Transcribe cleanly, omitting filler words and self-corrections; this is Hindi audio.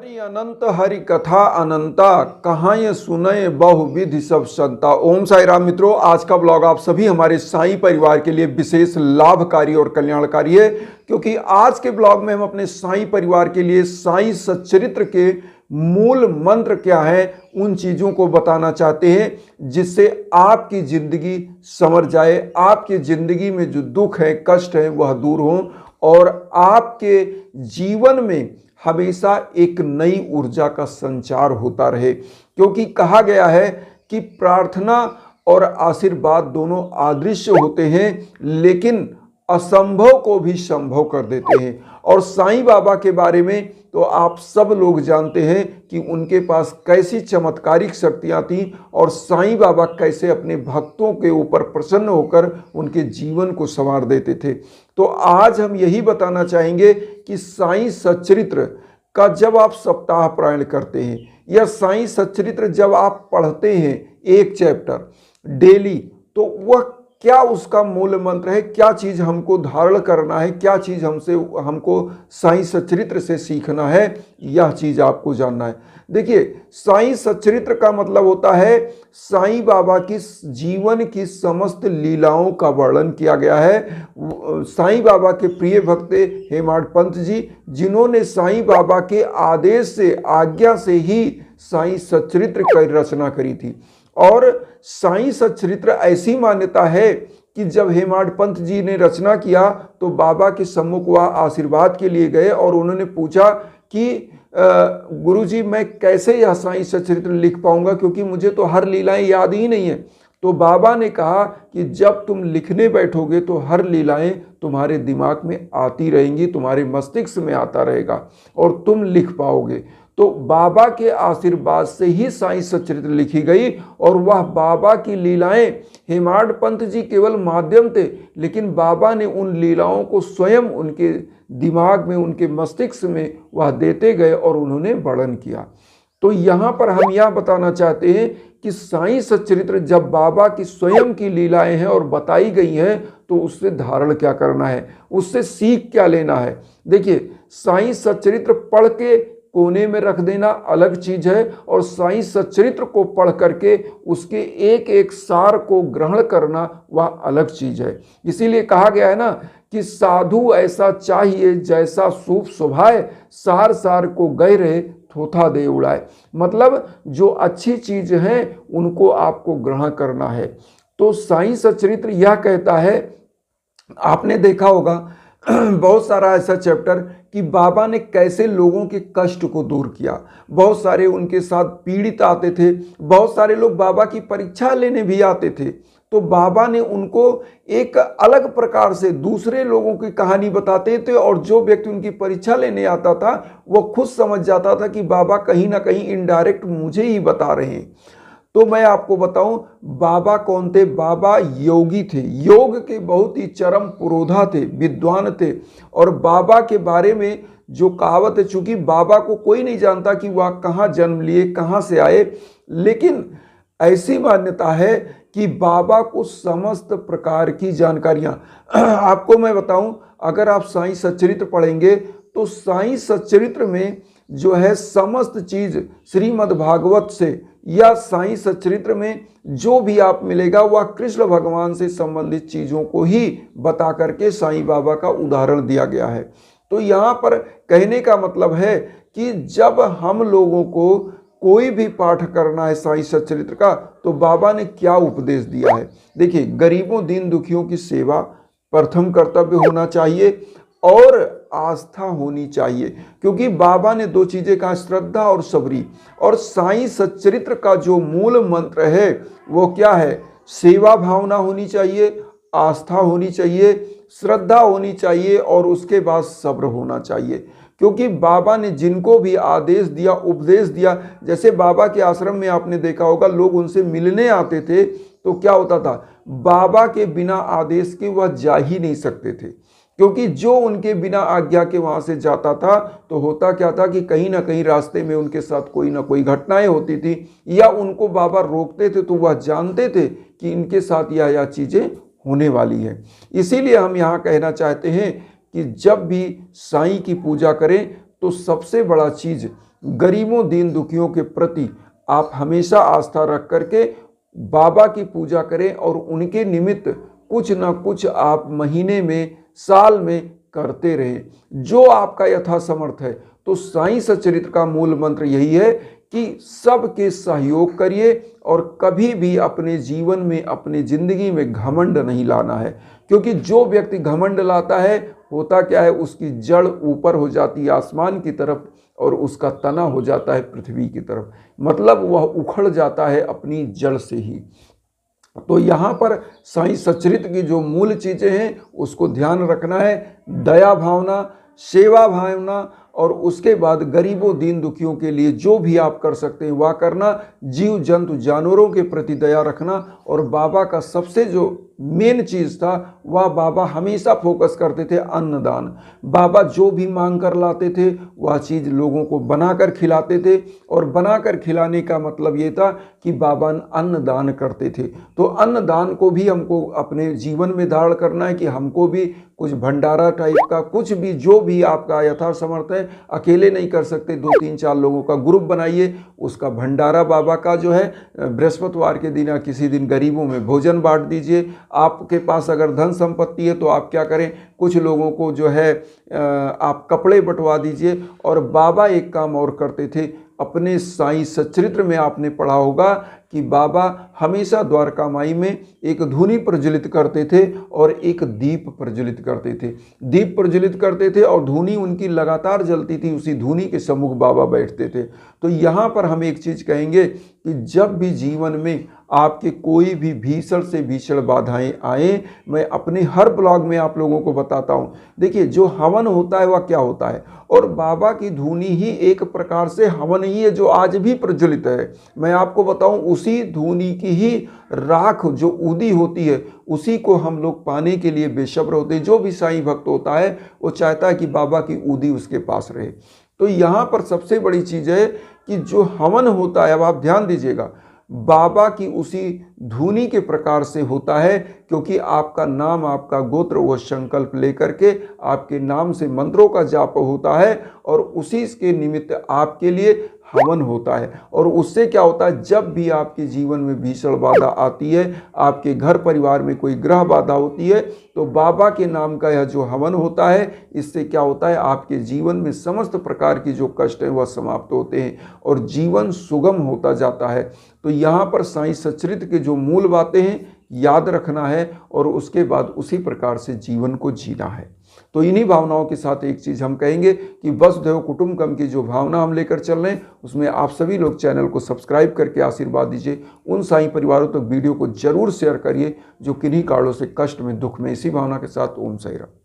हरि अनंत हरि कथा अनंता, कहाँ ये सुनय बहुविधि सब संता। ओम साई राम मित्रों, आज का ब्लॉग आप सभी हमारे साईं परिवार के लिए विशेष लाभकारी और कल्याणकारी है, क्योंकि आज के ब्लॉग में हम अपने साईं परिवार के लिए साईं सच्चरित्र के मूल मंत्र क्या है उन चीजों को बताना चाहते हैं, जिससे आपकी जिंदगी संवर जाए, आपकी जिंदगी में जो दुख है कष्ट है वह दूर हो और आपके जीवन में हमेशा एक नई ऊर्जा का संचार होता रहे। क्योंकि कहा गया है कि प्रार्थना और आशीर्वाद दोनों अदृश्य होते हैं, लेकिन असंभव को भी संभव कर देते हैं। और साईं बाबा के बारे में तो आप सब लोग जानते हैं कि उनके पास कैसी चमत्कारिक शक्तियां थीं और साईं बाबा कैसे अपने भक्तों के ऊपर प्रसन्न होकर उनके जीवन को संवार देते थे। तो आज हम यही बताना चाहेंगे कि साईं सच्चरित्र का जब आप सप्ताह पारायण करते हैं या साईं सच्चरित्र जब आप पढ़ते हैं एक चैप्टर डेली, तो वह क्या उसका मूल मंत्र है, क्या चीज़ हमको धारण करना है, क्या चीज़ हमको साईं सच्चरित्र से सीखना है, यह चीज़ आपको जानना है। देखिए, साईं सच्चरित्र का मतलब होता है साईं बाबा की जीवन की समस्त लीलाओं का वर्णन किया गया है। साईं बाबा के प्रिय भक्त हेमाड पंत जी, जिन्होंने साईं बाबा के आदेश से, आज्ञा से ही साईं सच्चरित्र की रचना करी थी। और साईं सच्चरित्र ऐसी मान्यता है कि जब हेमाड पंत जी ने रचना किया तो बाबा के सम्मुख वह आशीर्वाद के लिए गए और उन्होंने पूछा कि गुरुजी मैं कैसे यह साईं सच्चरित्र लिख पाऊंगा, क्योंकि मुझे तो हर लीलाएं याद ही नहीं है। तो बाबा ने कहा कि जब तुम लिखने बैठोगे तो हर लीलाएं तुम्हारे दिमाग में आती रहेंगी, तुम्हारे मस्तिष्क में आता रहेगा और तुम लिख पाओगे। तो बाबा के आशीर्वाद से ही साईं सच्चरित्र लिखी गई और वह बाबा की लीलाएं, हेमाड पंत जी केवल माध्यम थे, लेकिन बाबा ने उन लीलाओं को स्वयं उनके दिमाग में, उनके मस्तिष्क में वह देते गए और उन्होंने वर्णन किया। तो यहाँ पर हम यह बताना चाहते हैं कि साईं सच्चरित्र जब बाबा की स्वयं की लीलाएं हैं और बताई गई हैं, तो उससे धारण क्या करना है, उससे सीख क्या लेना है। देखिए, साईं सच्चरित्र पढ़ के कोने में रख देना अलग चीज है और साईं सच्चरित्र को पढ़ करके उसके एक एक सार को ग्रहण करना वह अलग चीज है। इसीलिए कहा गया है ना कि साधु ऐसा चाहिए जैसा सूप सुभाए, सार सार को गए रहे थोथा दे उड़ाए। मतलब जो अच्छी चीज है उनको आपको ग्रहण करना है। तो साईं सच्चरित्र यह कहता है, आपने देखा होगा बहुत सारा ऐसा चैप्टर कि बाबा ने कैसे लोगों के कष्ट को दूर किया। बहुत सारे उनके साथ पीड़ित आते थे, बहुत सारे लोग बाबा की परीक्षा लेने भी आते थे, तो बाबा ने उनको एक अलग प्रकार से दूसरे लोगों की कहानी बताते थे और जो व्यक्ति उनकी परीक्षा लेने आता था वो खुद समझ जाता था कि बाबा कहीं ना कहीं इनडायरेक्ट मुझे ही बता रहे हैं। तो मैं आपको बताऊं बाबा कौन थे। बाबा योगी थे, योग के बहुत ही चरम पुरोधा थे, विद्वान थे। और बाबा के बारे में जो कहावत है, चूंकि बाबा को कोई नहीं जानता कि वह कहाँ जन्म लिए, कहाँ से आए, लेकिन ऐसी मान्यता है कि बाबा को समस्त प्रकार की जानकारियां आपको मैं बताऊं, अगर आप साईं सच्चरित्र पढ़ेंगे तो साईं सच्चरित्र में जो है समस्त चीज श्रीमद् भागवत से या साईं सच्चरित्र में जो भी आप मिलेगा वह कृष्ण भगवान से संबंधित चीजों को ही बता करके साईं बाबा का उदाहरण दिया गया है। तो यहाँ पर कहने का मतलब है कि जब हम लोगों को कोई भी पाठ करना है साईं सच्चरित्र का, तो बाबा ने क्या उपदेश दिया है। देखिए, गरीबों दीन दुखियों की सेवा प्रथम कर्तव्य होना चाहिए और आस्था होनी चाहिए, क्योंकि बाबा ने दो चीजें कहा, श्रद्धा और सबरी। और साईं सच्चरित्र का जो मूल मंत्र है वो क्या है, सेवा भावना होनी चाहिए, आस्था होनी चाहिए, श्रद्धा होनी चाहिए और उसके बाद सब्र होना चाहिए। क्योंकि बाबा ने जिनको भी आदेश दिया, उपदेश दिया, जैसे बाबा के आश्रम में आपने देखा होगा लोग उनसे मिलने आते थे, तो क्या होता था, बाबा के बिना आदेश के वह जा ही नहीं सकते थे, क्योंकि जो उनके बिना आज्ञा के वहां से जाता था तो होता क्या था कि कहीं ना कहीं रास्ते में उनके साथ कोई ना कोई घटनाएं होती थी या उनको बाबा रोकते थे, तो वह जानते थे कि इनके साथ यह चीजें होने वाली है। इसीलिए हम यहाँ कहना चाहते हैं कि जब भी साईं की पूजा करें तो सबसे बड़ा चीज गरीबों दीन दुखियों के प्रति आप हमेशा आस्था रख करके बाबा की पूजा करें और उनके निमित्त कुछ ना कुछ आप महीने में, साल में करते रहें जो आपका यथासमर्थ है। तो साईं सच्चरित्र का मूल मंत्र यही है कि सबके सहयोग करिए और कभी भी अपने जीवन में, अपनी जिंदगी में घमंड नहीं लाना है। क्योंकि जो व्यक्ति घमंड लाता है, होता क्या है, उसकी जड़ ऊपर हो जाती है आसमान की तरफ और उसका तना हो जाता है पृथ्वी की तरफ, मतलब वह उखड़ जाता है अपनी जड़ से ही। तो यहाँ पर साईं सच्चरित्र की जो मूल चीज़ें हैं उसको ध्यान रखना है। दया भावना, सेवा भावना और उसके बाद गरीबों दीन दुखियों के लिए जो भी आप कर सकते हैं वह करना। जीव जंतु जानवरों के प्रति दया रखना। और बाबा का सबसे जो मेन चीज़ था वह बाबा हमेशा फोकस करते थे अन्नदान। बाबा जो भी मांग कर लाते थे वह चीज़ लोगों को बनाकर खिलाते थे और बनाकर खिलाने का मतलब ये था कि बाबा अन्नदान करते थे। तो अन्नदान को भी हमको अपने जीवन में धारण करना है कि हमको भी कुछ भंडारा टाइप का कुछ भी जो भी आपका यथासमर्थ है, अकेले नहीं कर सकते, 2-3-4 लोगों का ग्रुप बनाइए, उसका भंडारा बाबा का जो है बृहस्पतिवार के दिन या किसी दिन गरीबों में भोजन बांट दीजिए। आपके पास अगर धन संपत्ति है तो आप क्या करें, कुछ लोगों को जो है आप कपड़े बंटवा दीजिए। और बाबा एक काम और करते थे, अपने साईं सच्चरित्र में आपने पढ़ा होगा कि बाबा हमेशा द्वारका माई में एक धूनी प्रज्वलित करते थे और एक दीप प्रज्वलित करते थे। दीप प्रज्वलित करते थे और धूनी उनकी लगातार जलती थी, उसी धूनी के सम्मुख बाबा बैठते थे। तो यहाँ पर हम एक चीज़ कहेंगे कि जब भी जीवन में आपके कोई भी भीषण से भीषण बाधाएं आए, मैं अपने हर ब्लॉग में आप लोगों को बताता हूँ। देखिए, जो हवन होता है वह क्या होता है, और बाबा की धूनी ही एक प्रकार से हवन ही है जो आज भी प्रज्वलित है। मैं आपको बताऊं, उसी धूनी की ही राख जो उदी होती है उसी को हम लोग पाने के लिए बेसब्र होते हैं। जो भी साईं भक्त होता है वो चाहता है कि बाबा की उदी उसके पास रहे। तो यहाँ पर सबसे बड़ी चीज़ है कि जो हवन होता है, अब आप ध्यान दीजिएगा, बाबा की उसी धूनी के प्रकार से होता है, क्योंकि आपका नाम, आपका गोत्र, वो संकल्प लेकर के आपके नाम से मंत्रों का जाप होता है और उसी के निमित्त आपके लिए हवन होता है। और उससे क्या होता है, जब भी आपके जीवन में भीषण बाधा आती है, आपके घर परिवार में कोई ग्रह बाधा होती है, तो बाबा के नाम का यह जो हवन होता है, इससे क्या होता है, आपके जीवन में समस्त प्रकार की जो कष्ट हैं वह समाप्त होते हैं और जीवन सुगम होता जाता है। तो यहाँ पर साईं सच्चरित्र के जो मूल बातें हैं याद रखना है और उसके बाद उसी प्रकार से जीवन को जीना है। तो इन्हीं भावनाओं के साथ एक चीज़ हम कहेंगे कि वसुधैव कुटुंबकम की जो भावना हम लेकर चल रहे हैं, उसमें आप सभी लोग चैनल को सब्सक्राइब करके आशीर्वाद दीजिए। उन साईं परिवारों तक वीडियो को जरूर शेयर करिए जो किन्हीं कारणों से कष्ट में, दुख में। इसी भावना के साथ ओम साईं राम।